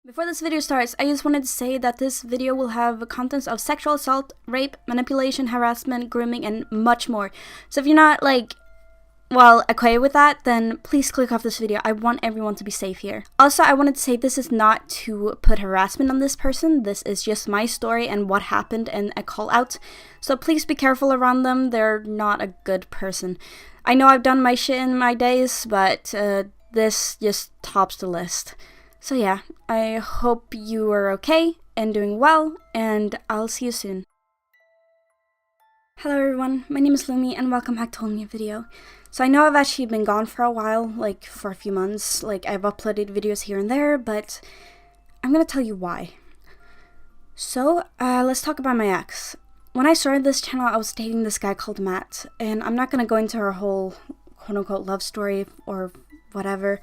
Before this video starts, I just wanted to say that this video will have contents of sexual assault, rape, manipulation, harassment, grooming, and much more. So if you're not, okay with that, then please click off this video. I want everyone to be safe here. Also, I wanted to say this is not to put harassment on this person. This is just my story and what happened and a call out. So please be careful around them. They're not a good person. I know I've done my shit in my days, but this just tops the list. So yeah, I hope you are okay and doing well, and I'll see you soon. Hello everyone, my name is Lumi and welcome back to a whole new video. So I know I've actually been gone for a while, for a few months, I've uploaded videos here and there, but I'm gonna tell you why. So, let's talk about my ex. When I started this channel, I was dating this guy called Matt, and I'm not gonna go into our whole quote-unquote love story or whatever,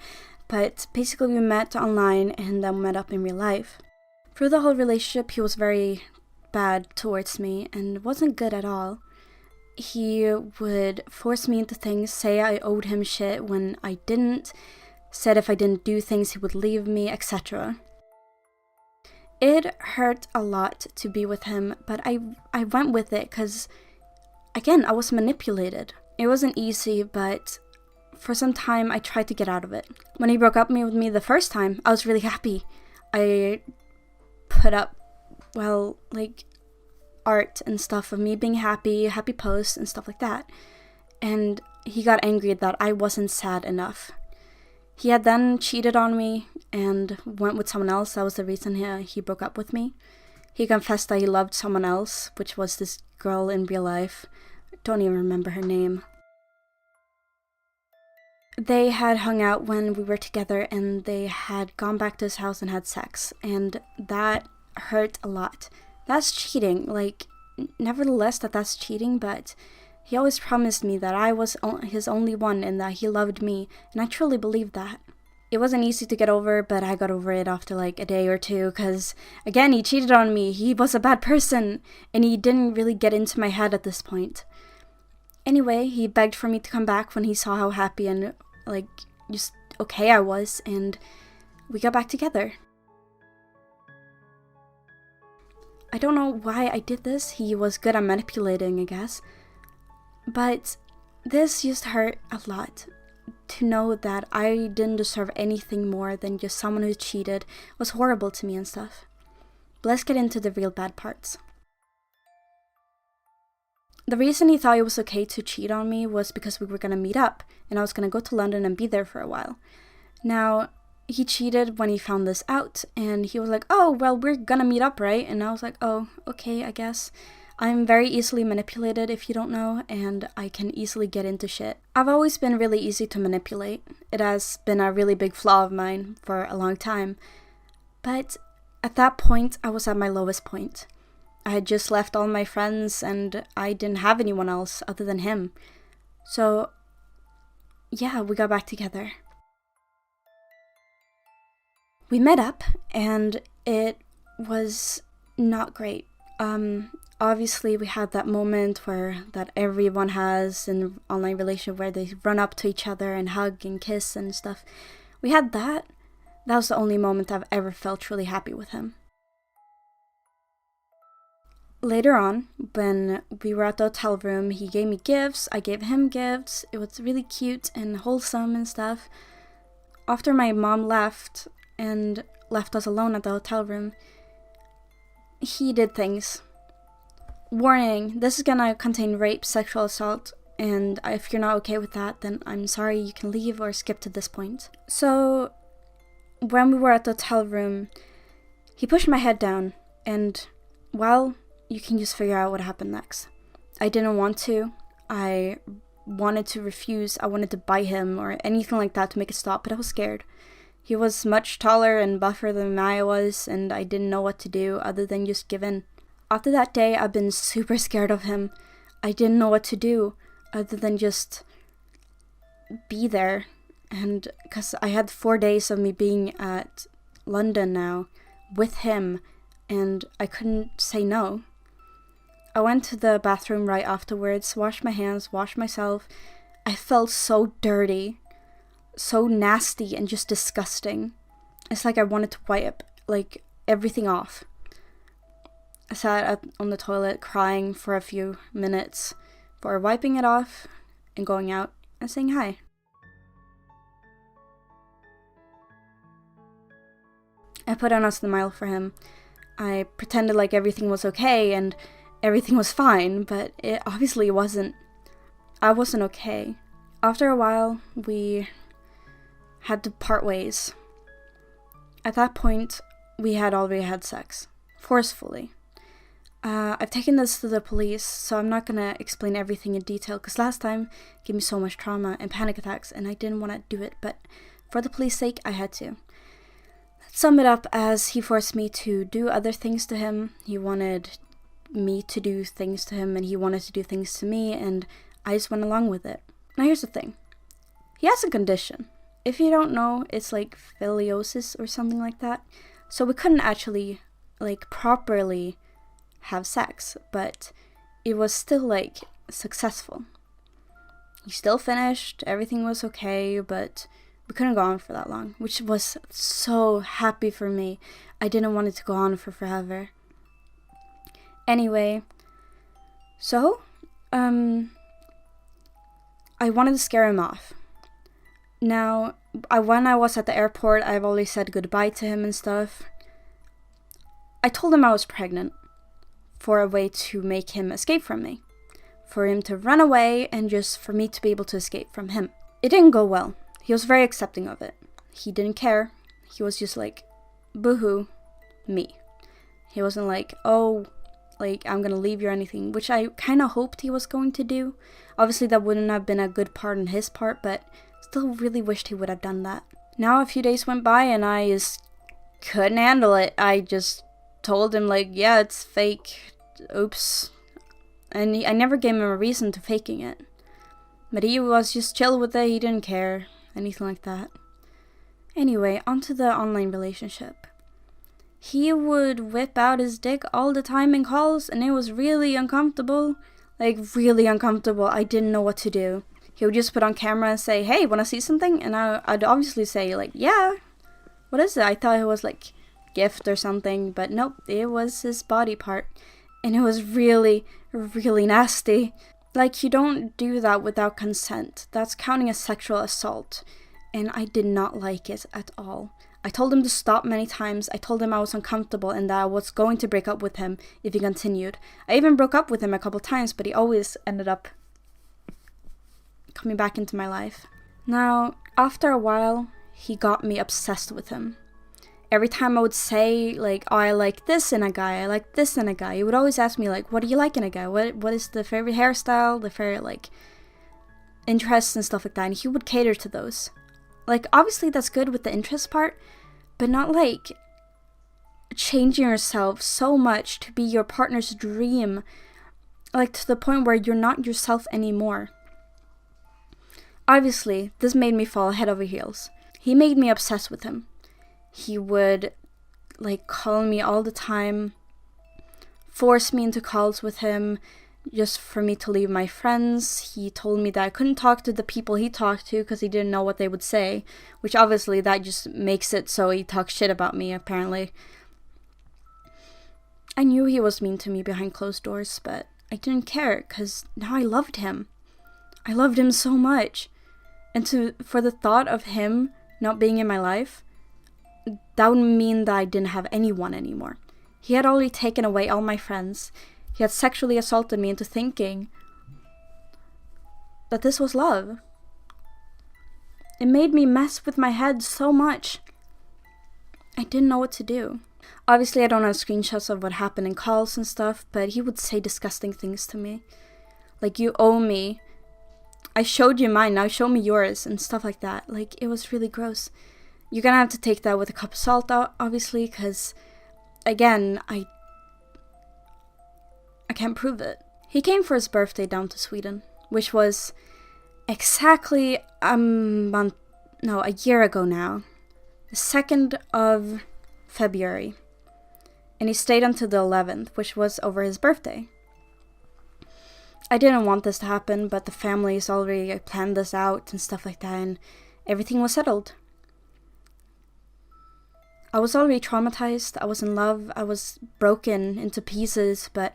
but basically we met online and then met up in real life. Through the whole relationship, he was very bad towards me and wasn't good at all. He would force me into things, say I owed him shit when I didn't, said if I didn't do things he would leave me, etc. It hurt a lot to be with him, but I went with it because, again, I was manipulated. It wasn't easy, but for some time I tried to get out of it. When he broke up with me the first time, I was really happy. I put up, art and stuff of me being happy posts and stuff like that. And he got angry that I wasn't sad enough. He had then cheated on me and went with someone else. That was the reason he broke up with me. He confessed that he loved someone else, which was this girl in real life. I don't even remember her name. They had hung out when we were together and they had gone back to his house and had sex, and that hurt a lot. That's cheating, nevertheless that's cheating, but he always promised me that I was his only one and that he loved me, and I truly believed that. It wasn't easy to get over, but I got over it after a day or two, because again, he cheated on me, he was a bad person, and he didn't really get into my head at this point. Anyway, he begged for me to come back when he saw how happy and just okay I was, and we got back together. I don't know why I did this. He was good at manipulating, I guess. But this just hurt a lot. To know that I didn't deserve anything more than just someone who cheated was horrible to me and stuff. But let's get into the real bad parts. The reason he thought it was okay to cheat on me was because we were going to meet up, and I was going to go to London and be there for a while. Now, he cheated when he found this out, and he was like, oh, well, we're going to meet up, right? And I was like, oh, okay, I guess. I'm very easily manipulated, if you don't know, and I can easily get into shit. I've always been really easy to manipulate. It has been a really big flaw of mine for a long time. But at that point, I was at my lowest point. I had just left all my friends and I didn't have anyone else other than him. So, yeah, we got back together. We met up and it was not great. Obviously we had that moment that everyone has in an online relationship where they run up to each other and hug and kiss and stuff. We had that. That was the only moment I've ever felt truly happy with him. Later on, when we were at the hotel room, he gave me gifts, I gave him gifts. It was really cute and wholesome and stuff. After my mom left and left us alone at the hotel room, he did things. Warning, this is gonna contain rape, sexual assault, and if you're not okay with that, then I'm sorry, you can leave or skip to this point. So, when we were at the hotel room, he pushed my head down, and, well, you can just figure out what happened next. I didn't want to. I wanted to refuse. I wanted to bite him or anything like that to make it stop, but I was scared. He was much taller and buffer than I was, and I didn't know what to do other than just give in. After that day, I've been super scared of him. I didn't know what to do other than just be there. And because I had 4 days of me being at London now with him, and I couldn't say no. I went to the bathroom right afterwards, washed my hands, washed myself. I felt so dirty, so nasty and just disgusting. It's like I wanted to wipe like everything off. I sat on the toilet crying for a few minutes before wiping it off and going out and saying hi. I put on a smile for him. I pretended like everything was okay and everything was fine, but it obviously wasn't. I wasn't okay. After a while, we had to part ways. At that point, we had already had sex. Forcefully. I've taken this to the police, so I'm not gonna explain everything in detail, because last time it gave me so much trauma and panic attacks, and I didn't want to do it, but for the police's sake, I had to. Let's sum it up as he forced me to do other things to him. He wanted me to do things to him, and he wanted to do things to me, and I just went along with it. Now here's the thing. He has a condition. If you don't know, it's like filiosis or something like that. So we couldn't actually, like, properly have sex, but it was still, like, successful. He still finished, everything was okay, but we couldn't go on for that long, which was so happy for me. I didn't want it to go on for forever. Anyway, so, I wanted to scare him off. Now, when I was at the airport, I've always said goodbye to him and stuff. I told him I was pregnant for a way to make him escape from me. For him to run away and just for me to be able to escape from him. It didn't go well. He was very accepting of it. He didn't care. He was just like, boohoo, me. He wasn't like, oh, like, I'm gonna leave you or anything, which I kind of hoped he was going to do. Obviously, that wouldn't have been a good part on his part, but still really wished he would have done that. Now, a few days went by and I just couldn't handle it. I just told him, like, yeah, it's fake. Oops. And I never gave him a reason to faking it. But he was just chill with it. He didn't care. Anything like that. Anyway, onto the online relationship. He would whip out his dick all the time in calls, and it was really uncomfortable. Like, really uncomfortable. I didn't know what to do. He would just put on camera and say, hey, wanna see something? And I'd obviously say, like, yeah. What is it? I thought it was, like, gift or something, but nope, it was his body part. And it was really, really nasty. Like, you don't do that without consent. That's counting as sexual assault. And I did not like it at all. I told him to stop many times. I told him I was uncomfortable and that I was going to break up with him if he continued. I even broke up with him a couple times, but he always ended up coming back into my life. Now, after a while, he got me obsessed with him. Every time I would say, like, oh, I like this in a guy, I like this in a guy, he would always ask me, like, what do you like in a guy? What is the favorite hairstyle, the favorite, like, interests and stuff like that, and he would cater to those. Like, obviously that's good with the interest part, but not, like, changing yourself so much to be your partner's dream, like, to the point where you're not yourself anymore. Obviously, this made me fall head over heels. He made me obsessed with him. He would, like, call me all the time, force me into calls with him, just for me to leave my friends. He told me that I couldn't talk to the people he talked to because he didn't know what they would say, which obviously that just makes it so he talks shit about me, apparently. I knew he was mean to me behind closed doors, but I didn't care because now I loved him. I loved him so much. And for the thought of him not being in my life, that would mean that I didn't have anyone anymore. He had already taken away all my friends. He had sexually assaulted me into thinking that this was love. It made me mess with my head so much. I didn't know what to do. Obviously, I don't have screenshots of what happened in calls and stuff, but he would say disgusting things to me. Like, you owe me. I showed you mine, now show me yours, and stuff like that. Like, it was really gross. You're gonna have to take that with a cup of salt, obviously, because, again, I can't prove it. He came for his birthday down to Sweden, which was exactly a year ago now. The 2nd of February. And he stayed until the 11th, which was over his birthday. I didn't want this to happen, but the families already planned this out and stuff like that, and everything was settled. I was already traumatized, I was in love, I was broken into pieces, but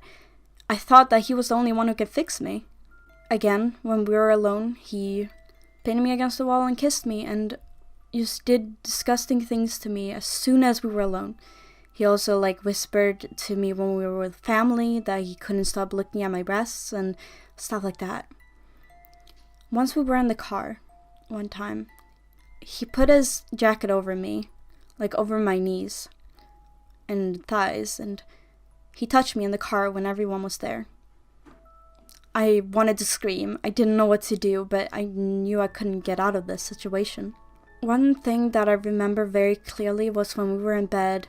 I thought that he was the only one who could fix me. Again, when we were alone, he pinned me against the wall and kissed me and just did disgusting things to me as soon as we were alone. He also whispered to me when we were with family that he couldn't stop looking at my breasts and stuff like that. Once we were in the car, one time, he put his jacket over me, over my knees and thighs, and he touched me in the car when everyone was there. I wanted to scream. I didn't know what to do, but I knew I couldn't get out of this situation. One thing that I remember very clearly was when we were in bed,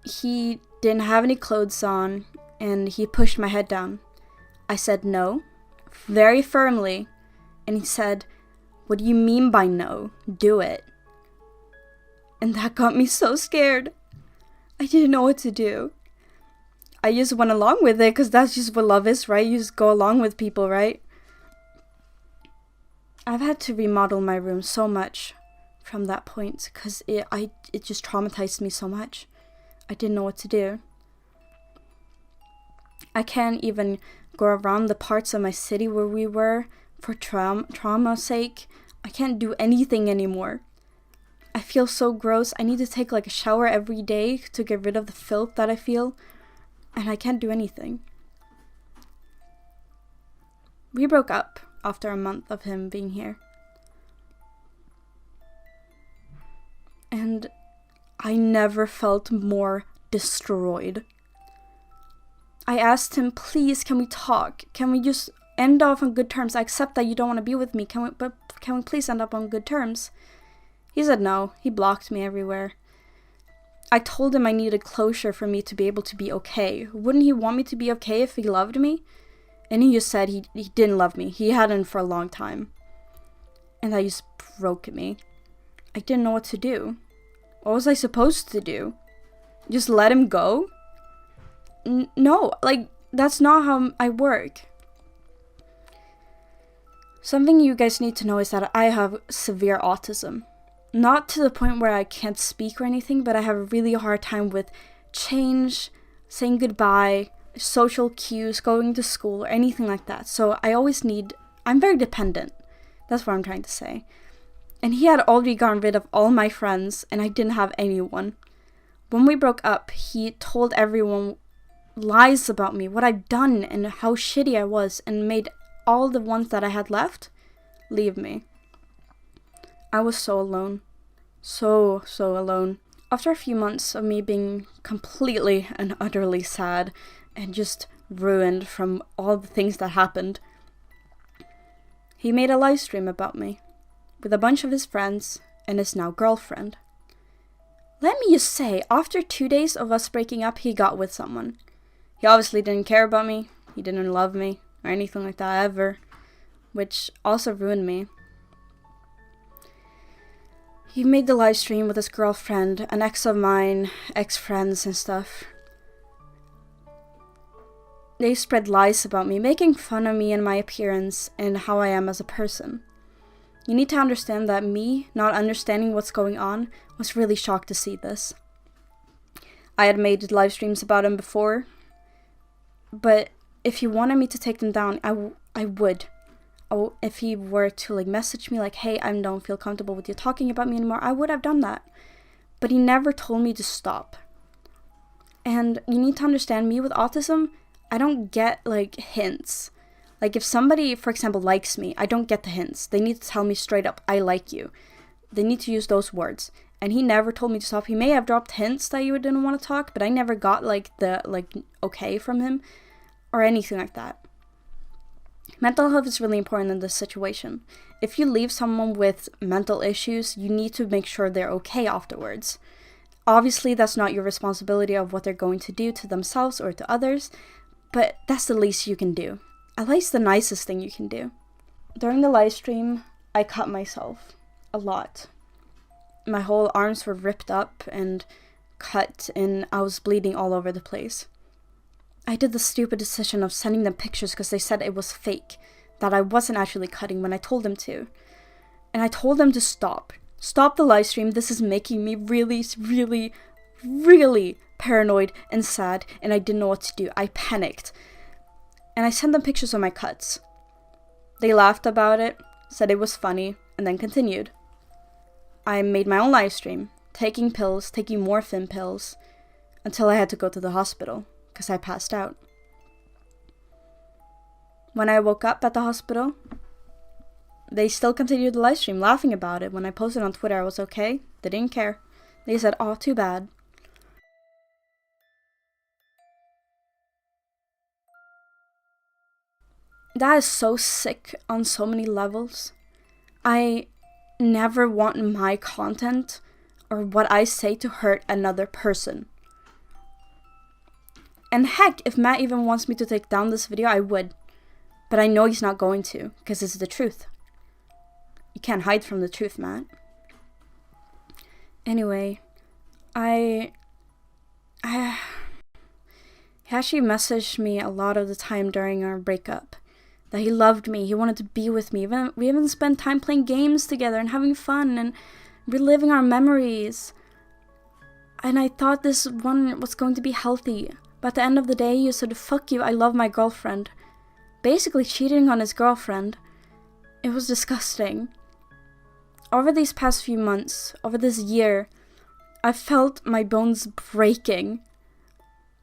he didn't have any clothes on, and he pushed my head down. I said no, very firmly, and he said, "What do you mean by no? Do it." And that got me so scared. I didn't know what to do. I just went along with it because that's just what love is, right? You just go along with people, right? I've had to remodel my room so much from that point because it just traumatized me so much. I didn't know what to do. I can't even go around the parts of my city where we were for trauma's sake. I can't do anything anymore. I feel so gross. I need to take a shower every day to get rid of the filth that I feel. And I can't do anything. We broke up after a month of him being here. And I never felt more destroyed. I asked him, "Please, can we talk? Can we just end off on good terms? I accept that you don't want to be with me. Can we please end up on good terms?" He said no. He blocked me everywhere. I told him I needed closure for me to be able to be okay. Wouldn't he want me to be okay if he loved me? And he just said he didn't love me. He hadn't for a long time. And that just broke me. I didn't know what to do. What was I supposed to do? Just let him go? No, that's not how I work. Something you guys need to know is that I have severe autism. Not to the point where I can't speak or anything, but I have a really hard time with change, saying goodbye, social cues, going to school, or anything like that. So I'm very dependent. That's what I'm trying to say. And he had already gotten rid of all my friends, and I didn't have anyone. When we broke up, he told everyone lies about me, what I've done, and how shitty I was, and made all the ones that I had left leave me. I was so alone. So alone. After a few months of me being completely and utterly sad and just ruined from all the things that happened, he made a live stream about me with a bunch of his friends and his now girlfriend. Let me just say, after 2 days of us breaking up, he got with someone. He obviously didn't care about me. He didn't love me or anything like that ever, which also ruined me. He made the live stream with his girlfriend, an ex of mine, ex-friends and stuff. They spread lies about me, making fun of me and my appearance and how I am as a person. You need to understand that me not understanding what's going on was really shocked to see this. I had made live streams about him before, but if he wanted me to take them down, I would. If he were to message me hey, I don't feel comfortable with you talking about me anymore, I would have done that. But he never told me to stop. And you need to understand, me with autism, I don't get hints. If somebody, for example, likes me, I don't get the hints. They need to tell me straight up, "I like you." They need to use those words. And he never told me to stop. He may have dropped hints that you didn't want to talk, but I never got the okay from him or anything like that. Mental health is really important in this situation. If you leave someone with mental issues, you need to make sure they're okay afterwards. Obviously, that's not your responsibility of what they're going to do to themselves or to others, but that's the least you can do. At least the nicest thing you can do. During the live stream, I cut myself a lot. My whole arms were ripped up and cut, and I was bleeding all over the place. I did the stupid decision of sending them pictures because they said it was fake, that I wasn't actually cutting when I told them to. And I told them to stop. Stop the live stream. This is making me really, really really paranoid and sad, and I didn't know what to do. I panicked. And I sent them pictures of my cuts. They laughed about it, said it was funny, and then continued. I made my own live stream, taking pills, taking morphine pills, until I had to go to the hospital, because I passed out. When I woke up at the hospital, they still continued the live stream, laughing about it. When I posted on Twitter I was okay, they didn't care. They said, "Oh, too bad." That is so sick on so many levels. I never want my content or what I say to hurt another person. And heck, if Matt even wants me to take down this video, I would. But I know he's not going to, because it's the truth. You can't hide from the truth, Matt. Anyway, he actually messaged me a lot of the time during our breakup that he loved me, he wanted to be with me. We even spent time playing games together and having fun and reliving our memories. And I thought this one was going to be healthy. But at the end of the day, he said, "Fuck you, I love my girlfriend." Basically cheating on his girlfriend. It was disgusting. Over these past few months, over this year, I felt my bones breaking.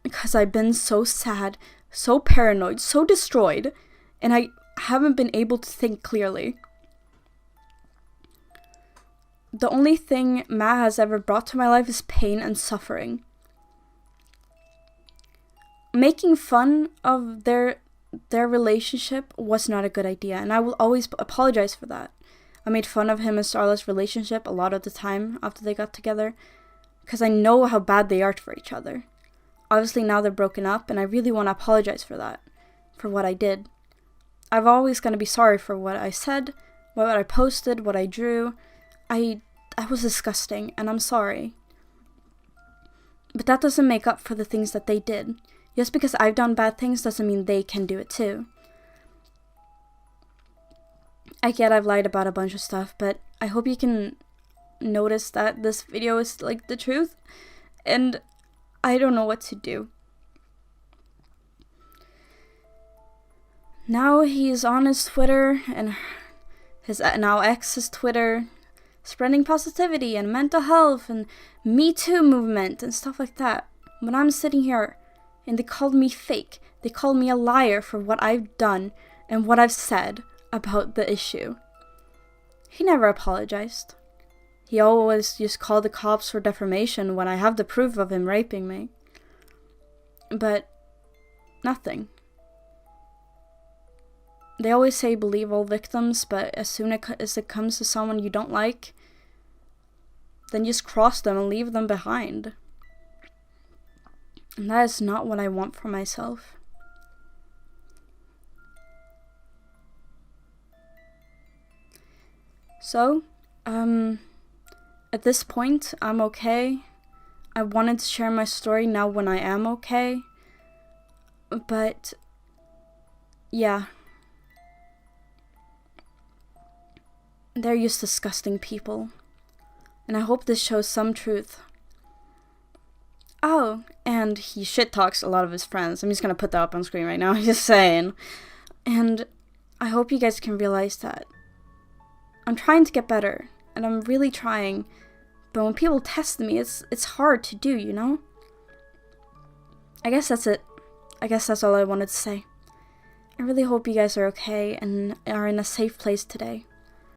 Because I've been so sad, so paranoid, so destroyed. And I haven't been able to think clearly. The only thing Matt has ever brought to my life is pain and suffering. Making fun of their relationship was not a good idea, and I will always apologize for that. I made fun of him and Starla's relationship a lot of the time after they got together, because I know how bad they are for each other. Obviously now they're broken up, and I really want to apologize for that, for what I did. I've always going to be sorry for what I said, what I posted, what I drew. I was disgusting, and I'm sorry. But that doesn't make up for the things that they did. Just because I've done bad things doesn't mean they can do it too. I get I've lied about a bunch of stuff, but I hope you can notice that this video is like the truth, and I don't know what to do. Now he's on his Twitter and his now ex's Twitter, spreading positivity and mental health and Me Too movement and stuff like that. When I'm sitting here and they called me fake, they called me a liar for what I've done and what I've said about the issue. He never apologized. He always just called the cops for defamation when I have the proof of him raping me. But nothing. They always say believe all victims, but as soon as it comes to someone you don't like, then just cross them and leave them behind. And that is not what I want for myself. So, at this point, I'm okay. I wanted to share my story now when I am okay. But, yeah. They're just disgusting people. And I hope this shows some truth. Oh, and he shit talks a lot of his friends. I'm just gonna put that up on screen right now, just saying. And I hope you guys can realize that. I'm trying to get better, and I'm really trying. But when people test me, it's hard to do, you know? I guess that's it. I guess that's all I wanted to say. I really hope you guys are okay and are in a safe place today.